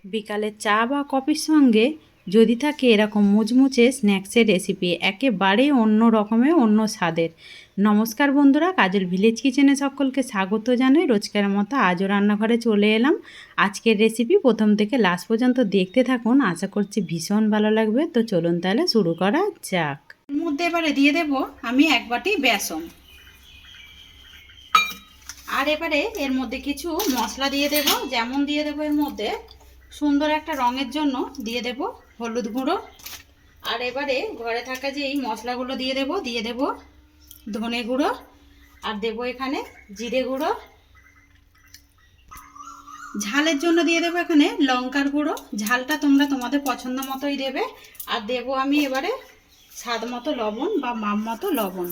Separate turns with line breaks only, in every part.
বিকালে চা বা কফির সঙ্গে যদি থাকে এরকম মুচমুচে স্ন্যাক্সের রেসিপি, একেবারেই অন্য রকমের, অন্য স্বাদের। নমস্কার বন্ধুরা, কাজল ভিলেজ কিচেনে সকলকে স্বাগত জানাই। রোজকার মতো আজও রান্নাঘরে চলে এলাম। আজকের রেসিপি প্রথম থেকে লাস্ট পর্যন্ত দেখতে থাকুন, আশা করছি ভীষণ ভালো লাগবে। তো চলুন তাহলে শুরু করা যাক। এর মধ্যে এবারে দিয়ে দেব আমি 1 বাটি বেসন, আর এবারে এর মধ্যে কিছু মশলা দিয়ে দেব। যেমন দিয়ে দেব এর মধ্যে সুন্দর একটা রঙের জন্য দিয়ে দেব হলুদ গুঁড়ো, আর এবারে ঘরে থাকা যে এই মশলাগুলো দিয়ে দেব ধনে গুঁড়ো, আর দেব এখানে জিরে গুঁড়ো। ঝালের জন্য দিয়ে দেবো এখানে লঙ্কার গুঁড়ো, ঝালটা তোমরা তোমাদের পছন্দ মতোই দেবে। আর দেব আমি এবারে স্বাদ মতো লবণ বা মাপ মতো লবণ।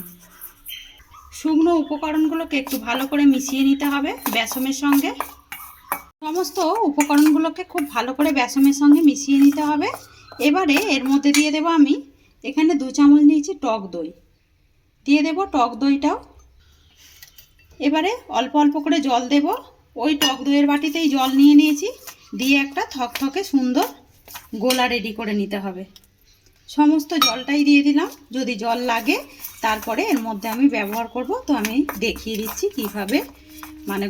শুকনো উপকরণগুলোকে একটু ভালো করে মিশিয়ে নিতে হবে বেসনের সঙ্গে। সমস্ত উপকরণগুলোকে খুব ভালো করে বেসনের সঙ্গে মিশিয়ে নিতে হবে। এবারে এর মধ্যে দিয়ে দেব আমি এখানে 2 চামচ নিয়েছি টক দই, দিয়ে দেব টক দইটাও। এবারে অল্প অল্প করে জল দেব। ওই টক দইয়ের বাটিতেই জল নিয়ে নিয়েছি, দিয়ে একটা থকথকে সুন্দর গোলা রেডি করে নিতে হবে। সমস্ত জলটাই দিয়ে দিলাম, যদি জল লাগে তারপরে এর মধ্যে আমি ব্যবহার করব। তো আমি দেখিয়ে দিচ্ছি কিভাবে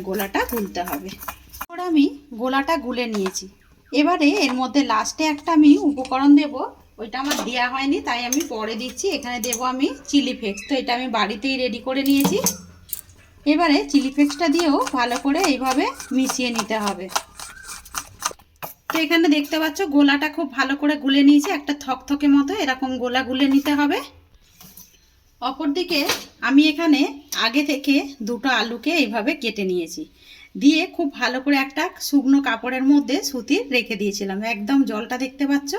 গোলাটা গুলতে হবে। এবার আমি গোলাটা গুলে নিয়েছি। এবারে এর মধ্যে লাস্টে একটা আমি উপকরণ দেব, ওইটা আমার দেওয়া হয়নি তাই আমি পরে দিচ্ছি। এখানে দেব আমি চিলি ফ্লেক্স, তো এটা আমি বাড়িতেই রেডি করে নিয়েছি। এবারে চিলি ফ্লেক্সটা দিয়েও ভালো করে এইভাবে মিশিয়ে নিতে হবে। তো এখানে দেখতে পাচ্ছ গোলাটা খুব ভালো করে গুলে নিয়েছি, একটা থকথকে মতো এরকম গোলা গুলে নিতে হবে। অপরদিকে আমি এখানে আগে থেকে 2টো আলুকে এইভাবে কেটে নিয়েছি, দিয়ে খুব ভালো করে একটা শুকনো কাপড়ের মধ্যে সুতির রেখে দিয়েছিলাম। একদম জলটা দেখতে পাচ্ছ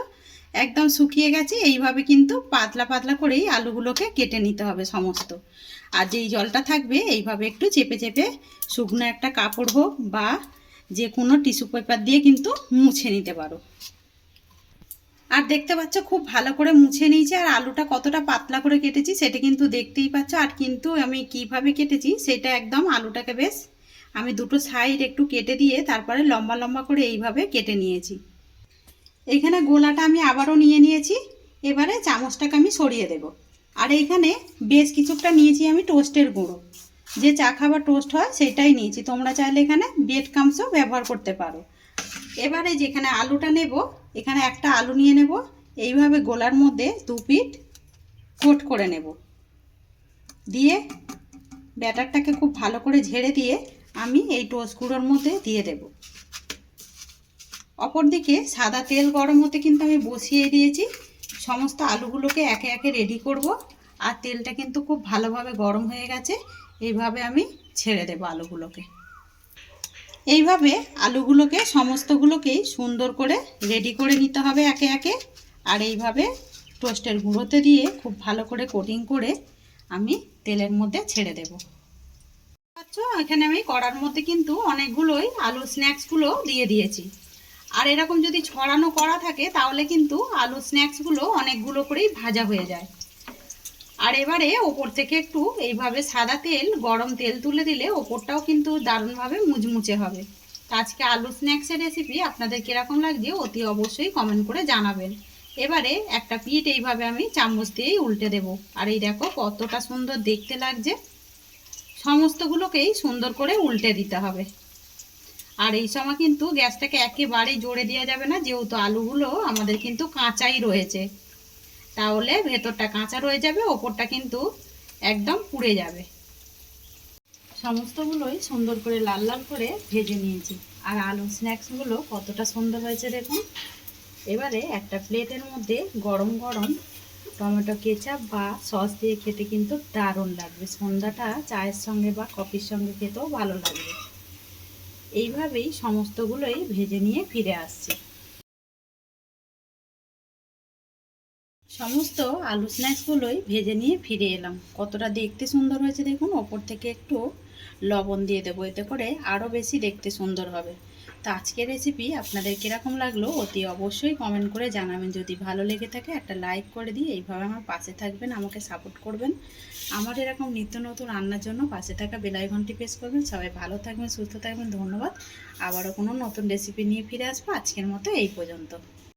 একদম শুকিয়ে গেছে। এইভাবে কিন্তু পাতলা পাতলা করেই আলুগুলোকে কেটে নিতে হবে সমস্ত। আর যেই জলটা থাকবে এইভাবে একটু চেপে চেপে শুকনো একটা কাপড় হোক বা যে কোনো টিস্যু পেপার দিয়ে কিন্তু মুছে নিতে পারো। আর দেখতে পাচ্ছ খুব ভালো করে মুছে নিয়েছি, আর আলুটা কতটা পাতলা করে কেটেছি সেটা কিন্তু দেখতেই পাচ্ছ। আর কিন্তু আমি কিভাবে কেটেছি সেটা একদম আলুটাকে বেশ আমি 2টো সাইড একটু কেটে দিয়ে তারপরে লম্বা লম্বা করে এইভাবে কেটে নিয়েছি। এইখানে গোলাটা আমি আবারও নিয়ে নিয়েছি। এবারে চামচটাকে আমি সরিয়ে দেব। আর এইখানে বেশ কিছুটা নিয়েছি আমি টোস্টের গুঁড়ো, যে চা খাবার টোস্ট হয় সেটাই নিয়েছি। তোমরা চাইলে এখানে ব্রেড ক্রাম্বসও ব্যবহার করতে পারো। এবারে যেখানে আলুটা নেব, এখানে একটা আলু নিয়ে নেব, এইভাবে গোলার মধ্যে 2 পিঠ কোট করে নেব, দিয়ে ব্যাটারটাকে খুব ভালো করে ঝেড়ে দিয়ে আমি এই টোস্ট গুঁড়োর মধ্যে দিয়ে দেব। অপরদিকে সাদা তেল গরম হতে কিন্তু আমি বসিয়ে দিয়েছি। সমস্ত আলুগুলোকে একে একে রেডি করব, আর তেলটা কিন্তু খুব ভালোভাবে গরম হয়ে গেছে। এইভাবে আমি ছেড়ে দেব আলুগুলোকে। এইভাবে আলুগুলোকে সমস্তগুলোকেই সুন্দর করে রেডি করে নিতে হবে একে একে। আর এইভাবে টোস্টের গুঁড়োতে দিয়ে খুব ভালো করে কোটিং করে আমি তেলের মধ্যে ছেড়ে দেব। আচ্ছা, এখানে আমি কড়ার মধ্যে কিন্তু অনেকগুলোই আলু স্ন্যাক্সগুলো দিয়ে দিয়েছি। আর এরকম যদি ছড়ানো করা থাকে তাহলে কিন্তু আলু স্ন্যাক্সগুলো অনেকগুলো করেই ভাজা হয়ে যায়। আর এবারে ওপর থেকে একটু এইভাবে সাদা তেল গরম তেল তুলে দিলে ওপরটাও কিন্তু দারুণভাবে মুচমুচে হবে। তো আজকে আলু স্ন্যাক্সের রেসিপি আপনাদের কীরকম লাগছে অতি অবশ্যই কমেন্ট করে জানাবেন। এবারে একটা পিঠ এইভাবে আমি চামচ দিয়েই উল্টে দেব। আর এই দেখো কতটা সুন্দর দেখতে লাগছে। সমস্তগুলোকেই সুন্দর করে উল্টে দিতে হবে। আর এই সময় কিন্তু গ্যাসটাকে একেবারেই জোরে দেওয়া যাবে না, যেহেতু আলুগুলো আমাদের কিন্তু কাঁচাই রয়েছে, তাহলে ভেতরটা কাঁচা রয়ে যাবে, ওপরটা কিন্তু একদম পুড়ে যাবে। সমস্তগুলোই সুন্দর করে লাল লাল করে ভেজে নিয়েছি। আর আলু স্ন্যাক্সগুলো কতটা সুন্দর হয়েছে দেখুন। এবারে একটা প্লেটের মধ্যে গরম গরম টমেটো কেচাপ বা সস দিয়ে খেতে কিন্তু দারুণ লাগবে। সন্ধ্যাটা চায়ের সঙ্গে বা কফির সঙ্গে খেতেও ভালো লাগবে। এইভাবেই সমস্তগুলোই ভেজে নিয়ে ফিরে আসছি। সমস্ত আলু স্ন্যাক্সগুলোই ভেজে নিয়ে ফিরে এলাম। কতটা দেখতে সুন্দর হয়েছে দেখুন। ওপর থেকে একটু লবণ দিয়ে দেবো, এতে করে আরও বেশি দেখতে সুন্দর হবে। তো আজকের রেসিপি আপনাদের কীরকম লাগলো অতি অবশ্যই কমেন্ট করে জানাবেন। যদি ভালো লেগে থাকে একটা লাইক করে দিয়ে এইভাবে আমার পাশে থাকবেন, আমাকে সাপোর্ট করবেন। আমার এরকম নিত্য নতুন রান্নার জন্য পাশে থাকা বেল আইকনটি প্রেস করবেন। সবাই ভালো থাকবেন, সুস্থ থাকবেন, ধন্যবাদ। আবারও কোনো নতুন রেসিপি নিয়ে ফিরে আসবো। আজকের মতো এই পর্যন্ত।